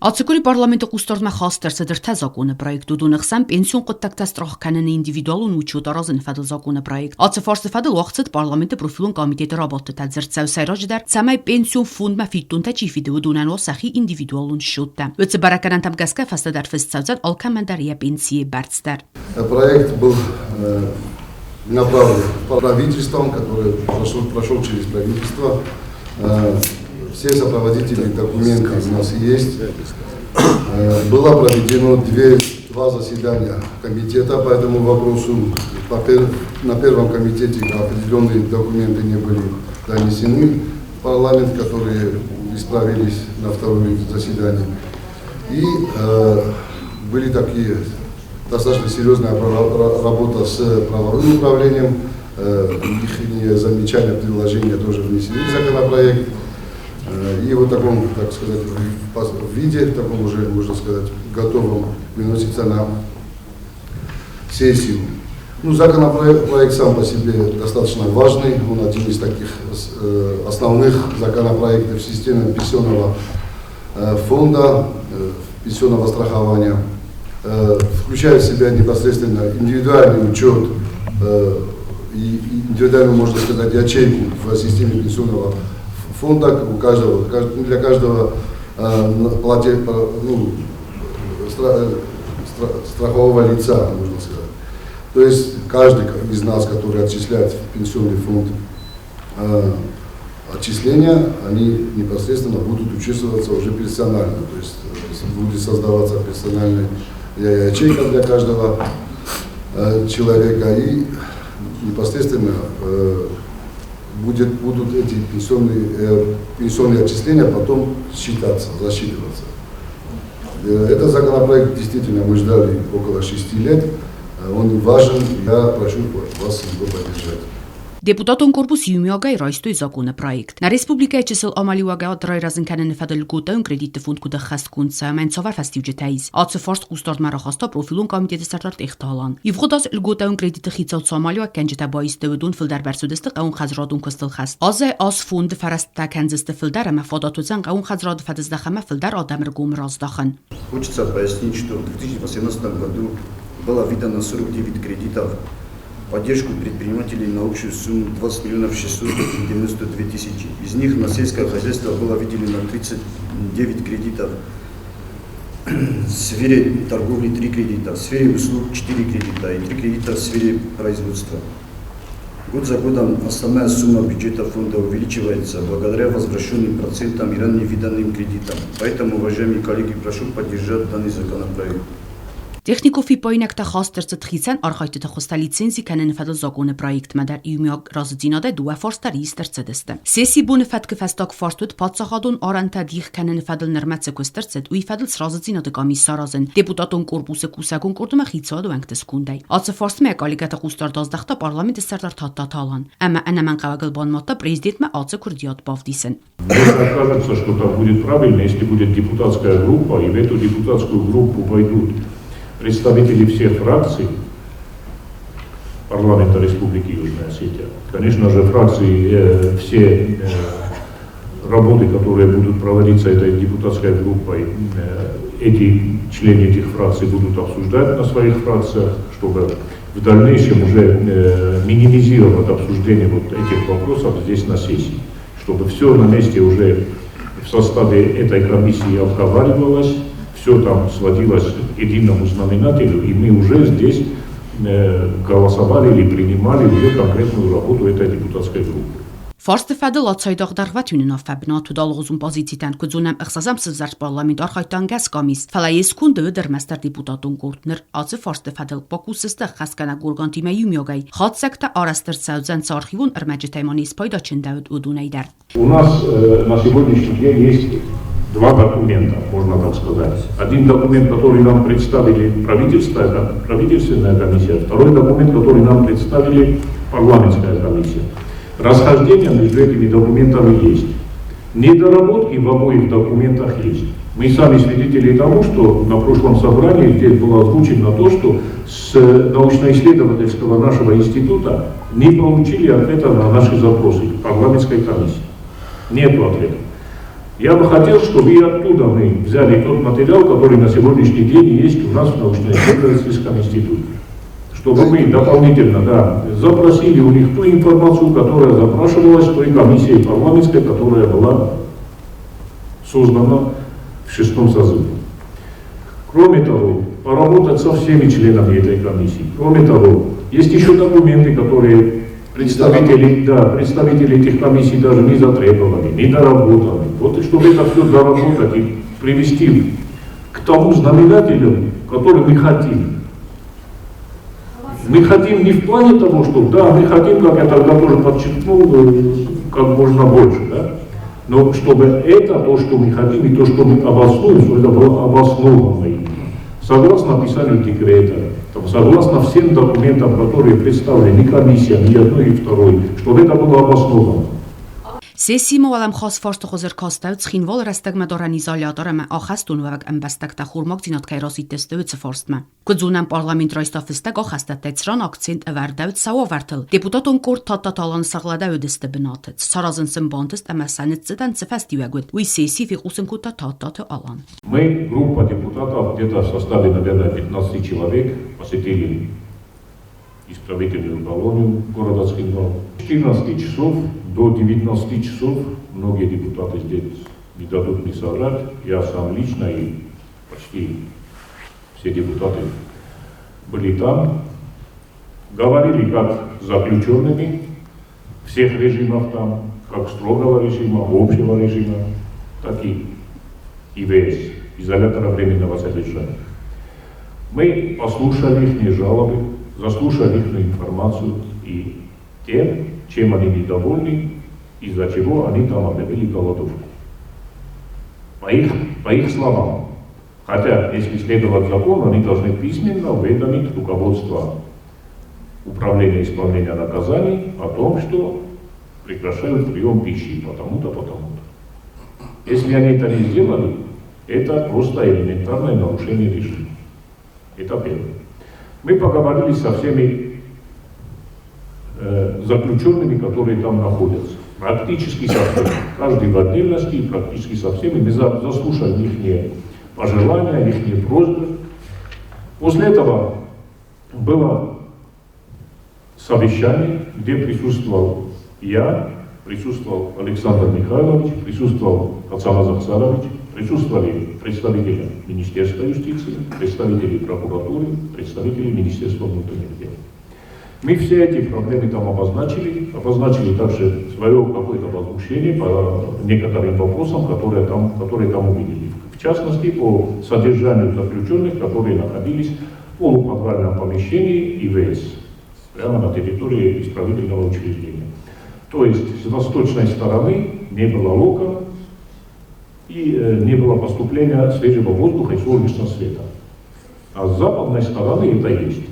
Ացեկորի պարլամենտը կուստորմա խաստերսը դրթա զակոնը պրոյեկտու դունըխսան պենսիոն կտակտա ստրախքանն ինդիվիդուալուն ու չուտարազն ֆադլ զակոնը պրոյեկտ։ Ացեֆարսը ֆադլ վախցդ պարլամենտը պրոֆիլուն կոմիտետը ռաբոտը տա ձրցավ սայրոջդար ցամայ пенсион фонд ма фиттун та чифиде удунано сахи индивидуалун шутта. Өтсе бараканан там гаска фастадар фестцавзан алкамандария пенсии барцтар. Проект был направлен правительством, который прошел через правительство. Все сопроводительные документы у нас есть. Было проведено два заседания комитета по этому вопросу. На первом комитете определенные документы не были донесены в парламент, которые исправились на второе заседание. И были такие достаточно серьезная работа с правовым управлением. Их замечания, предложения тоже внесены в законопроект. И вот в таком, так сказать, в виде, в таком уже, можно сказать, готовом выносится на сессию. Ну, законопроект сам по себе достаточно важный, он один из таких основных законопроектов системы пенсионного фонда, пенсионного страхования, включает в себя непосредственно индивидуальный учет и индивидуальную, можно сказать, ячейку в системе пенсионного фонда у каждого, для каждого страхового лица, можно сказать. То есть каждый из нас, который отчисляет в пенсионный фонд отчисления, они непосредственно будут учитываться уже персонально. То есть будет создаваться персональная ячейка для каждого человека, и непосредственно будут эти пенсионные отчисления потом засчитываться. Этот законопроект действительно мы ждали около 6 лет. Он важен, я прошу вас его поддержать. Депутатон корпус Юмиагай райстой закона проект. На республика чисел амалиуага драйразен канен фадл гутаун кредит фонд куда хаскунца менцовар фастивжетайз. Ацефорст кустард марахаста профилун комитет стартарт ихталан. Ивгодас гутаун кредит хицал самалиуа канжета байсте ведун филдар барсудест qaun khazradun костел хаст. Az фонд фараста канзест филдар мафадатузан qaun khazrad фадыздахама филдар адамр гумраздахан. Хочется пояснить, что в 2018 году было выдано 49 кредитов, поддержку предпринимателей на общую сумму 20 миллионов 692 тысячи. Из них на сельское хозяйство было выделено 39 кредитов, в сфере торговли 3 кредита, в сфере услуг 4 кредита и 3 кредита в сфере производства. Год за годом основная сумма бюджета фонда увеличивается благодаря возвращенным процентам и ранее выданным кредитам. Поэтому, уважаемые коллеги, прошу поддержать данный законопроект. Техникофի պոյնակ տա խաստերցը թխիցան արխայտը թխոստա լիցենզի կանեն ֆադլ զակոնը պրոյեկտ մադար իումյակ ռազդինադե դուա ֆորստար իստերցեդստը սեսի բունը ֆատկը ֆաստակ ֆորստուտ պատսախադուն արանտա դիխ կանեն ֆադլ նրմացը կոստերցեդ ու ֆադլ սրազդինադե կոմիսարազեն դեպուտատոն կորպուսը կուսակոն կորտումա խիցոդ ու անկտես կունդայ ացը ֆորստ մե կալիգատը կուստար դազդախտա պարլամենտը ստարտար թատտալան ամա անաման կավագլբան մոտա պրեզիդենտը ացը կուրդիատ բավդիսեն. Кажется, что так будет правильно, если будет депутатская группа, и в эту депутатскую группу войдут представители всех фракций парламента Республики Южная Осетия. Конечно же, фракции, все работы, которые будут проводиться этой депутатской группой, эти члены этих фракций будут обсуждать на своих фракциях, чтобы в дальнейшем уже минимизировать обсуждение вот этих вопросов здесь на сессии, чтобы все на месте уже в составе этой комиссии обговаривалось, все там сводилось к единому знаменателю, и мы уже здесь голосовали или принимали уже конкретную работу этой депутатской группы. Форсты фадл ацайдах дарватюнен афабна тудалгузун позициятан кузунам ихсазам сызарт парламент архайтан газ комис фалайс кунды дермастер депутатун гуртнер ацы форсты фадл покусыста хаскана гургантима юмьогай хатсакта арастер саудзан архивун армаджетайманис пайдачен давид удунайдар. У нас на сегодняшний день есть два документа, можно так сказать. Один документ, который нам представили правительство, это правительственная комиссия. Второй документ, который нам представили парламентская комиссия. Расхождения между этими документами есть. Недоработки в обоих документах есть. Мы сами свидетели тому, что на прошлом собрании здесь было озвучено то, что с научно-исследовательского нашего института не получили ответа на наши запросы парламентской комиссии. Нет ответа. Я бы хотел, чтобы и оттуда мы взяли тот материал, который на сегодняшний день есть у нас в научно-исследовательском институте. Чтобы мы дополнительно запросили у них ту информацию, которая запрашивалась той комиссией парламентской, которая была создана в 6-м созыве. Кроме того, поработать со всеми членами этой комиссии. Кроме того, есть еще документы, которые представители этих комиссий даже не затребовали, не доработали. Вот и чтобы это все доработать и привести к тому знаменателю, который мы хотим. Мы хотим не в плане того, что мы хотим, как я тогда тоже подчеркнул, как можно больше, но чтобы это, то, что мы хотим, и то, что мы обоснуем, чтобы это было обоснованно. Согласно описанию декрета, согласно всем документам, которые представлены ни комиссия, ни одной и второй, чтобы это было обосновано. Սեսիմո ալամ խոսֆորստը խոզերքոստավ ցխինվոլ ռեստեգմե դորանիզալյատորը ախաստուն վակ ըմբաստակտա խուրմոկ դինոտկայրոսի տեստույցը ֆորստմը կուզունան պարլամենտ ռոյստոֆստակ ախաստատեցրան акцент վարդավտ սավարտել դեպուտատոն կորտ թատատալան սաղլադավ դստը բնատեց սարազն սմբոնտս ամասանից цитан цефастивагут уй сессии фикусенкута тататы алан. Мы, группа депутатов, где-то в составе, наверное, 15 человек, посетили исправительную колонию города Цхинвал. С 14 часов до 19 часов многие депутаты здесь не дадут мне соврать. Я сам лично и почти все депутаты были там. Говорили как с заключенными всех режимов там, как строгого режима, общего режима, так и ИВС, изолятора временного содержания. Мы послушали их жалобы, заслушали их информацию и тем, чем они недовольны, из-за чего они там объявили голодовку. По их словам. Хотя, если следовать закону, они должны письменно уведомить руководство управления исполнения наказаний о том, что прекращают прием пищи потому-то, потому-то. Если они это не сделали, это просто элементарное нарушение режима. Это первое. Мы поговорили со всеми заключенными, которые там находятся. Практически со всеми. Каждый в отдельности, практически со всеми. Мы заслушали их пожелания, их просьбы. После этого было совещание, где присутствовал я, присутствовал Александр Михайлович, присутствовал Хасан Азахсарович, присутствовали представители Министерства юстиции, представители прокуратуры, представители Министерства внутренних дел. Мы все эти проблемы там обозначили также свое какое-то возмущение по некоторым вопросам, которые там увидели. В частности, по содержанию заключенных, которые находились в полуподвальном помещении ИВС, прямо на территории исправительного учреждения. То есть с восточной стороны не было окон и не было поступления свежего воздуха и солнечного света. А с западной стороны это есть.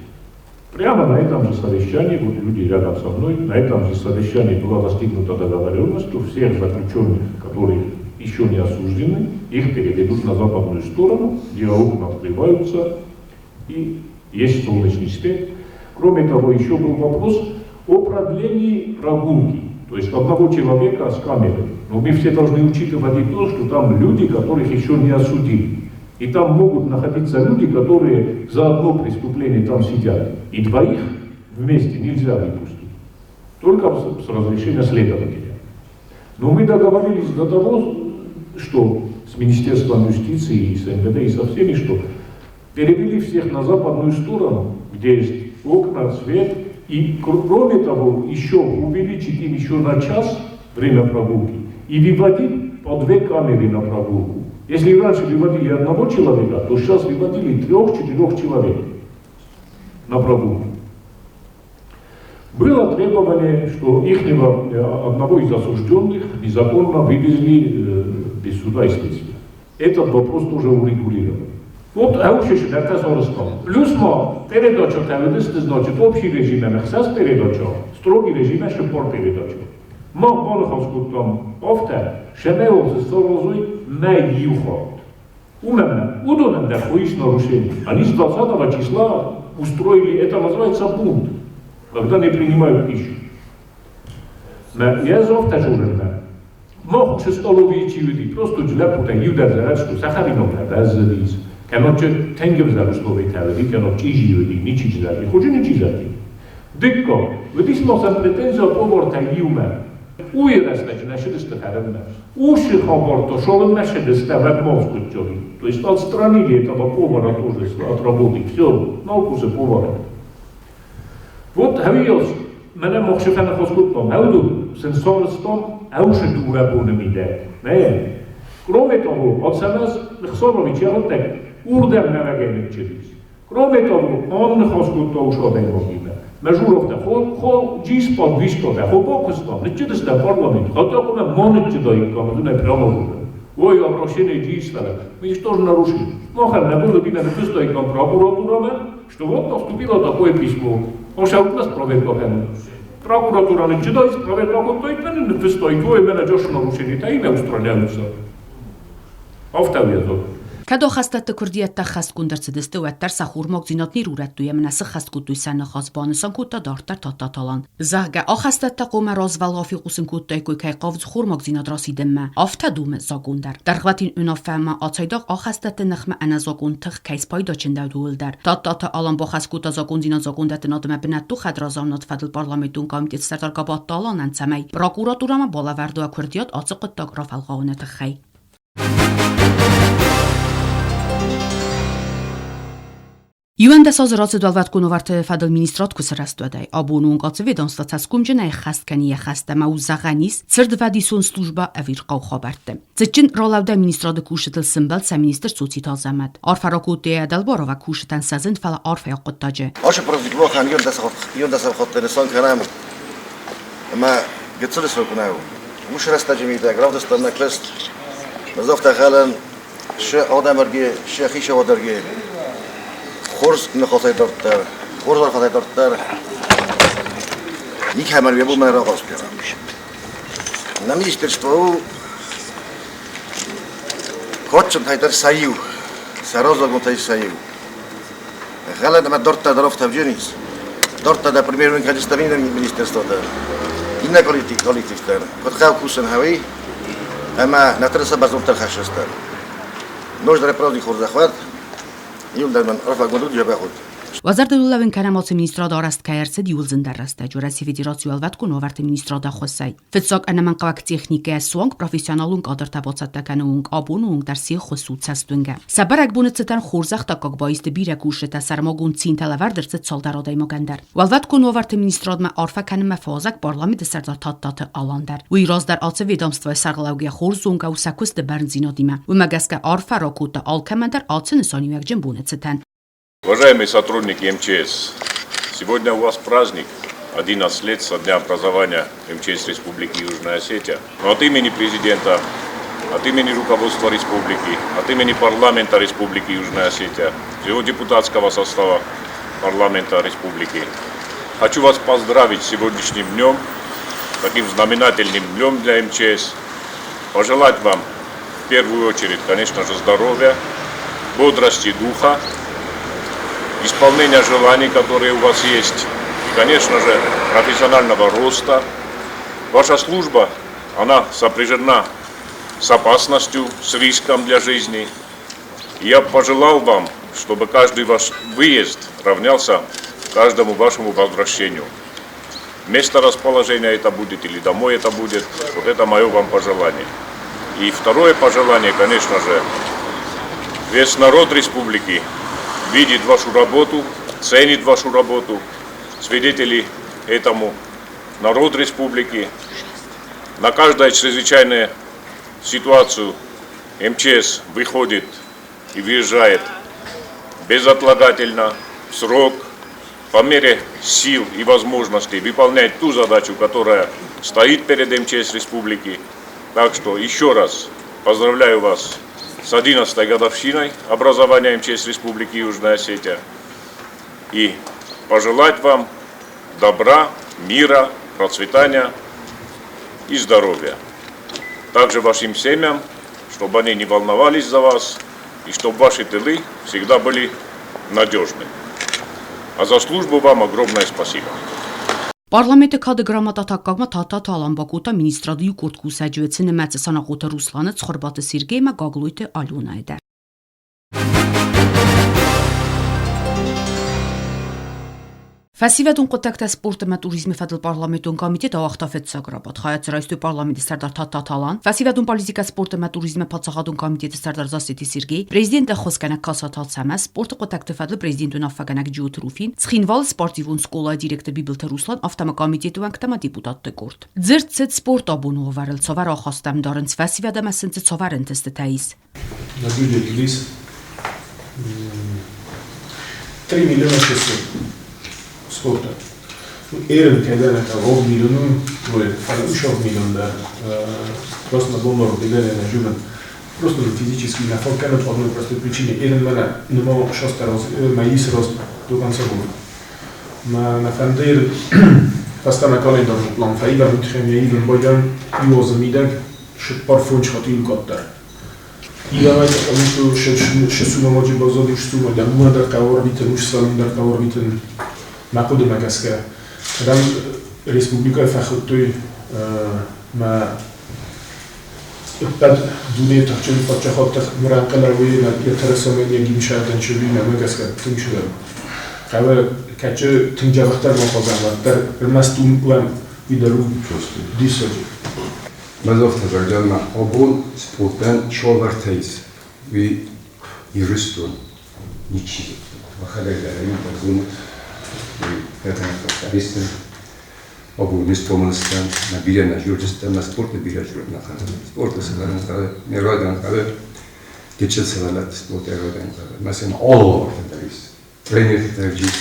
Прямо на этом же совещании, вот люди рядом со мной, на этом же совещании была достигнута договоренность, что всех заключенных, которые еще не осуждены, их переведут на западную сторону, где окна открываются и есть солнечный свет. Кроме того, еще был вопрос о продлении прогулки, то есть одного человека с камерой. Но мы все должны учитывать и то, что там люди, которых еще не осудили. И там могут находиться люди, которые за одно преступление там сидят. И двоих вместе нельзя выпустить. Только с разрешения следователя. Но мы договорились до того, что с Министерством юстиции и с МВД и со всеми, что перевели всех на западную сторону, где есть окна, свет. И кроме того, еще увеличить им еще на час время прогулки и выводить по 2 камеры на прогулку. Если раньше выводили одного человека, то сейчас выводили 3-4 человек на прогулку. Было требование, что одного из осужденных незаконно вывезли без суда и следствия. Этот вопрос тоже урегулирован. Вот, это соростно. Плюс мы передачу это значит общий режим, хсас передачу, строгий режим, шепор передачу. Мы понаховскую там офте, шенеол за сорозой не юхот. Удобно для хуиш нарушений. Они с 20 числа устроили, это называется бунт, когда не принимают пищу. Я зов тоже ما خوش استالوی چی بدی پروستو جلب پوتنگی و در زرد شدو سخری نمرد از زدیز کنات چه تنگم زرستوی تاودی کنات چیزی بدی نیچی زدی خوچه نیچی زدی دکا ودیس ماسم پرتنزا پوور تنگی اومد اوی رستش نشدسته خرم уши хабарто шолом нешедесте веб мозгу чоги. То есть отстранили этого повара тоже от работы. Все, на укусе повара. Вот хавиос мене мохшефена хоскутном. Хауду сенсорстом ауши турабуны миде. Не. Кроме того, от самас Хсорович яготек урдем навегенек чедис. Кроме того, он хоскутто ушоден могиме. Межуровте хол джис под вистоте, хобокостом, не чедесте парламент, а то коме монет чедоим, коме не прямо. Ой, обращение джистера, мы что же нарушили? Мохер не было видно написано к прокуратураме, что вот поступило такое письмо. Он ще от нас проверка хену. Прокуратура не чедой, проверка от той мене не писано, твое мене джош нарушение, та име устраняются. Автовезок. Кадо хастат курдиятта хаскундер цедесте уаттар сахурмок зинотни рураттуя менасы хаскутуй саны хазбанысан кутта дартар тататалан. Захга ахастатта қома развалгафи қусын куттай куй кайқавз хурмок зинот расидемме. Афта думе загундер. Даргватин унафема ацайдақ ахастатта нахма ана загунтық кайс пайда ченда дуылдар. Татата алан ба хаскута загун зинот загундат надме бинатту хадразамнат фадл парламентун комитет сартаргабатта алан анцамай. Прокуратурама балавардуа курдият ацықытта графалғауынаты хай. Юэнда созраци далваткунуварт фадл министрат кусарастуадай. Абунунгац ведомства цаскумжинай хасткания хастама узаганис цирдвадисун служба авирқау хабарты. Цечин ролавда министрады кушитл симбал са министр суцитал замат. Арфаракутия далборова кушитан сазин фала арфа яқуттажи. Аша правдикло хан юндаса хоттересан канаму. Ама гецелес вакунау. Мушрастажи мида гравдастан наклест. Назофта халан ше адамерге ше хишавадарге. Хорс нахосай дортар, хорзар хосай дортар. Ник хамар бебу мен рагоспера. На министерство хочем тайтар саю. Сароза гонтай саю. Гала на дорта дрофта вженис. Дорта да премьер министр министерство да. Инна политик да. Подхав кусен хави. Ама на треса базонтар хашестар. Нужно репроди хорзахват. Вазар дулавин канамац министрада араст каерцед юлзин даррасте жураси федерацию алват кунуварт министрада хосай. Фетсак анаман qavak техника суанг профессионалун qadr tabotsatda kanung abunung dar si khusut sastunga. Sabarak bunetsetan khurzaxta kak baiste bira kusheta sarmagun cintalavardr set soldaroday mogandar. Alvat kунуварт министрадма арфа канма фазак парламент сарда татtat alandar. Уираз дар ац ведомство сарглауга khurзунга усакуст барнзинодима. Умагаска арфа ракута алкамандар ацын сонивак жимбунет. Уважаемые сотрудники МЧС, сегодня у вас праздник, 11 лет со дня образования МЧС Республики Южная Осетия. Но от имени президента, от имени руководства республики, от имени парламента Республики Южная Осетия, всего депутатского состава парламента республики, хочу вас поздравить с сегодняшним днем, таким знаменательным днем для МЧС. Пожелать вам в первую очередь, конечно же, здоровья, бодрости духа, исполнения желаний, которые у вас есть, и, конечно же, профессионального роста. Ваша служба, она сопряжена с опасностью, с риском для жизни. И я пожелал вам, чтобы каждый ваш выезд равнялся каждому вашему возвращению. Место расположения это будет или домой это будет, вот это мое вам пожелание. И второе пожелание, конечно же, весь народ республики видит вашу работу, ценит вашу работу, свидетели этому народ республики. На каждую чрезвычайную ситуацию МЧС выходит и выезжает безотлагательно, в срок, по мере сил и возможностей выполнять ту задачу, которая стоит перед МЧС республики. Так что еще раз поздравляю вас с 11-й годовщиной образования МЧС Республики Южная Осетия и пожелать вам добра, мира, процветания и здоровья. Также вашим семьям, чтобы они не волновались за вас и чтобы ваши тылы всегда были надежны. А за службу вам огромное спасибо. Parlamento կադգրամատատակակմա թաթաթ ալամբակուտա մինիստրադիու կուրտկուսաջուեցինը մեծ սանաղութը Ռուսլանը ծխորբատը Սիրգեյմա գագլույթը ալյունա է դեր։ Ֆասիվադուն կոտակտա սպորտը մատուրիզմի ֆադլ պարլամենտուն կոմիտետ աղտաֆետ սագրաբատ հայացրայստու պարլամենտի սարդար թաթաթալան Ֆասիվադուն պոլիտիկա սպորտը մատուրիզմի փածաղադուն կոմիտետի սարդար Զասետի Սիրգեյ պրեզիդենտը խոսկանակ կասաթալ ցամաս սպորտը կոտակտա ֆադլ պրեզիդենտուն աֆագանակ ջութրուֆին ցխինվալ սպորտիվուն սկոլա դիրեկտոր Բիբլթ Ռուսլան ավտոմակոմիտետու անկտամա դեպուտատ տեկորտ ձերցեց սպորտ աբունու վարել ցովար ախաստամ դարնց Ֆասիվադա մասնց ցովարն տեստետայիս 3 миллиона спорта. Эрен кеден это 10 миллионов, вот, ушов миллион, да. Просто на бомбу делали на журнал. Просто физически на фон канал по одной простой причине. Эрен меня не мог шостер маис рост до конца года. На фандер фастана календар план фаиба мутхемия ивен бойдан юоза мидаг шит парфунч хотил коттер. Идеально, потому что шесума может базовый шесума, да, мудар каорбитен, уж салон дар каорбитен. Накуда магаска. Там республика фахутой ма بعد دونه تحجیل پاچه خود مران کلاوی یا ترسامی یا گیمشادن شوی نمیگسکت تیم شدم. قبل کچه تیم جوابتر مخازن و در مستون وام ویدرو دیسوجی. مزاف تزرجان ما آبون سپورتن شاورتایز وی یرستون نیچی و خاله داریم بازون هتنفسیستن آبون نیستومنستن نبیره نجورستن نسپورت نبیره جور نخواهد سپورت سلام نخواهد نرادن خواهد دیچه سلالت سپورت نرادن خواهد مثلا آل وارد دریس ترینر ترجیح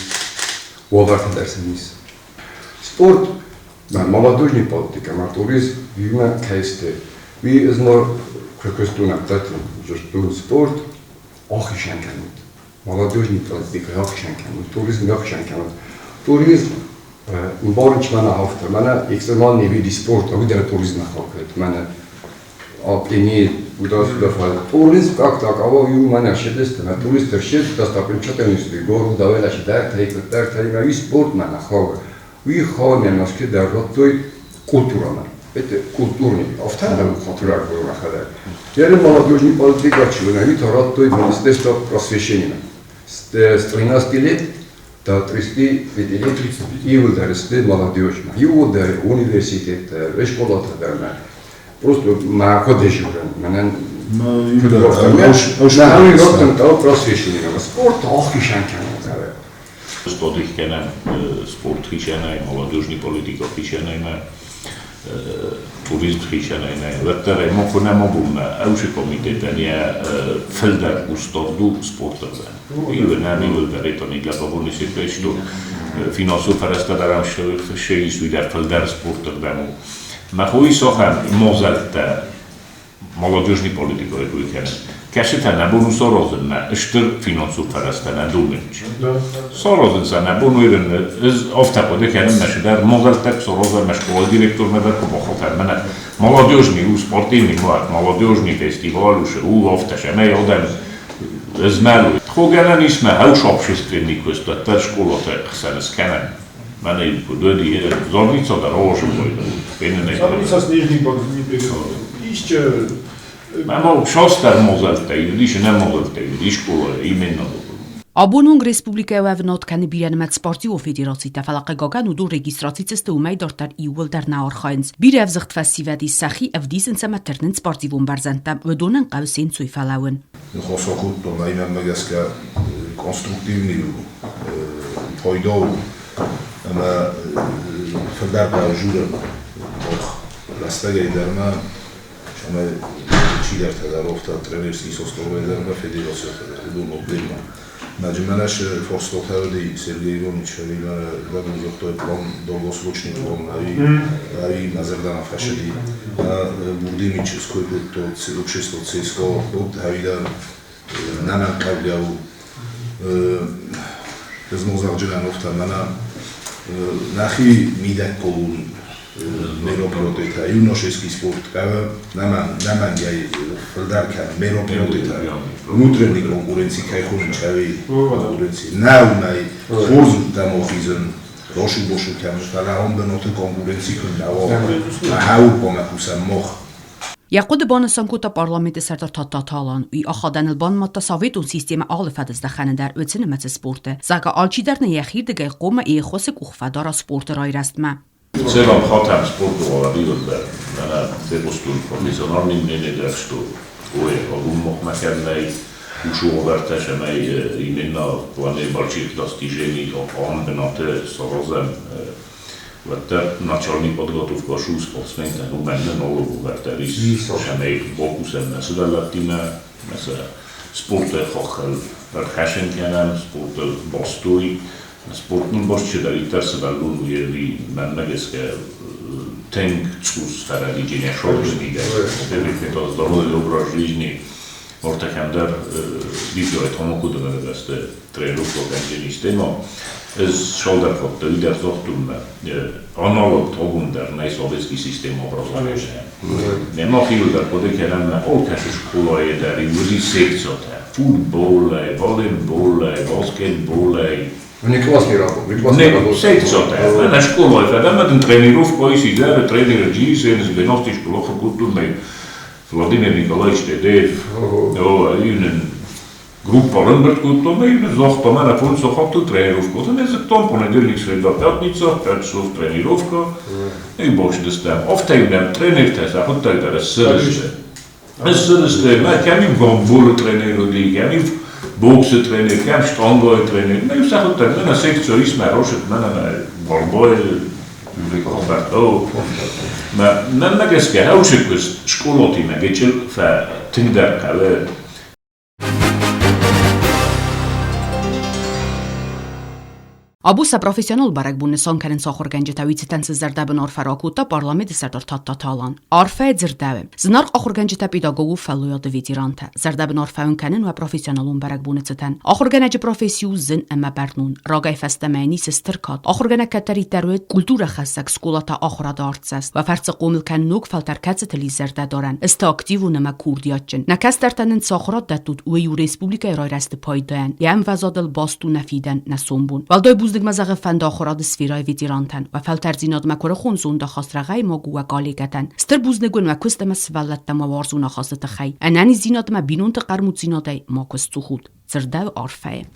وارد درسنیس سپورت من молодежный политика матуриз вима кайсте ви знор крекостун аптатун журту спорт охишан канут молодежный политика охишан канут туризм охишан канут туризм борч мана хафтар мана экстремальный вид спорта гудер туризм хакет мана аптени будас дафал туризм как так аво ю мана шедест на турист тершет достапримчатенности гору давелаш дар тайми спорт мана хавер وی خواهیم است که در رابطه کلتورانه، بده کلتوری، افتادم خاطره کنم خدای. یعنی молодежный политика членами то рабطه Министерства просвещения. С 13 лет до 35 лет и ударстве молодежь. И удар университет, школа тогда. Просто на ходежу, менен. Спорт охишан канал. Sport kennen, sport kennen, молодежный политика kennen, tourism kennen. Vettere mogen mogen ook komiteten ja velder ustordu sporter zijn. Hier namen we de retonie gabon is het best doen. Financieel verrast daarom schee is weer velder sporter demo. Maar hoe is ook een mozelt молодежный политика kennen. Кашета на бону сорозен на штыр финансов фарастан адумич. Сорозен са на бону ирен из офтаподе кенем нашдар могалтак сорозен на школа директор медар кобохотар мана молодежный у спортивный молодежный фестиваль у офташе мей одам змалу. Хогана нисме хауш общественник коста та школа та хсанс кенем. Мана и пододи зорница да рожу бойда. Пенене. Зорница снежный бог не перевод. Еще Мама шостер мозалта, юдиш не мозалта, юдиш школа именно. Abonung Respublika Evnot kan biren met sporti و فدراسیون تفلق گاگن و دو رجیستراتی استومی دارتر ایول در نهارخاینز. بیر افزخت فسیفدی سخی افدیسن سمترنن sportiون برزندم و دونن قوسین سوی فلاون. خصوصاً دنبال مگس که کنسترکتیوی پایدار اما فدر باجور لاستگی درمان شما چی در تدارک تا ترنرسی سوستوی درمان فدراسیون دو مبلغ Наджиманаш форстотавди Сергей Иванович Вилар Владимир Зохтой план долгосрочный план ави Назарданов Хашиди Бурдимич сколько-то общество ЦСКА от Авидар Нанан Кавляу Змозарджанов Тамана Нахи Мидак Колун Мероприятия юношеский спорт кава наман яй филдарка мероприятия внутренней конкуренции кайхун чави конкуренции наунай хурз дамохизен Roșu boșu kemer falan benot konkurensi kunna och haul på med kusen moch. يقود بان سانكوتا بارلمنت سردار تاتالان وی آخادن البان متصاویت و سیستم آل فدز دخانه در اوتن مت سپورت زاگا آلچی در نیخیر دگه قوم ای خوص کوخفدار سپورت رای رستمه Целом хотам спортувала бидода на федералистул профессионални менеджерство ое огумох макерней ушу овертешемей именно плане больших достижений омбеноте сорозем Въртер начални подготовка шу спортсмените у мене много въртерис шемей фокусен на съдалатиме на спорта хохел върхешен кенем спорта бостуй спортнун бошче дали търсъдалун уели менмегеске тенг цус феради джене шоужниге отеврихме то здорове образ жизни Ортехендер видео е тому куда да сте тренировка организирате, но es shoulder for the leader zochtun analog togunder najsovjetski sistem obrazovanja. Nema hilder podekelen olkes škole der i uzi sekcote. Futbole, volejbole, basketbole. On je klasni rabot. Ne, sekcote. Na škole, da med trenirov koji si der trener GSN z benosti školoha kulturnej Vladimir Nikolaevич Tedev, Ivnen Група Лънбърт, и захтаме на фон сохото тренировката. Не за том понеделник, среда, пятница, 5 часов тренировка. И боже да стем. Овтej днем тренирте се, хотej да разсърдите. Разсърдите, ме кем и бомбула тренировали, кем и бокса тренир, кем штангова тренир. Не все хотej, не на секция сме рошет, мене на борбой, Roberto. Не на геске, хаушекус школоти ме гечел фе тиндеркале. ابوسا پروفسیونال برگ بون نسان کرن ساخور گنج تاویت تنس زردابن آرفراکوتا پارلمنت سردار تاتالان آرفه زردابه زنار آخور گنج تا پیداگوگو فلویاد ویتیرانتا زردابن آرفاون کنن و پروفسیونالون برگ بون تتن آخور گنج پروفسیو زن اما برنون راگای فستمانی سسترکات آخور گنج کتری تروید کلتور خاصک سکولتا آخور دارتسست و فرص قومل کن نوک فلترکت تلی زردا دارن استاکتیو نما کوردیاتچن نکستر تنن ساخورات دتود و یو ریسپوبلیکای رای رست پایدان یم وزادل باستو نفیدن نسومبون والدای بوزدگ مزاق فند آخوراد سفیرای ویتیرانتن و فلتر زیناد مکور خونزون دا خاست رغای ماگو و گالیگتن ستر بوزنگون و کستم سفلت دم وارزون خاست خی انانی زیناد ما بینون تا قرمود زینادای ما کستو خود زرده و آرفه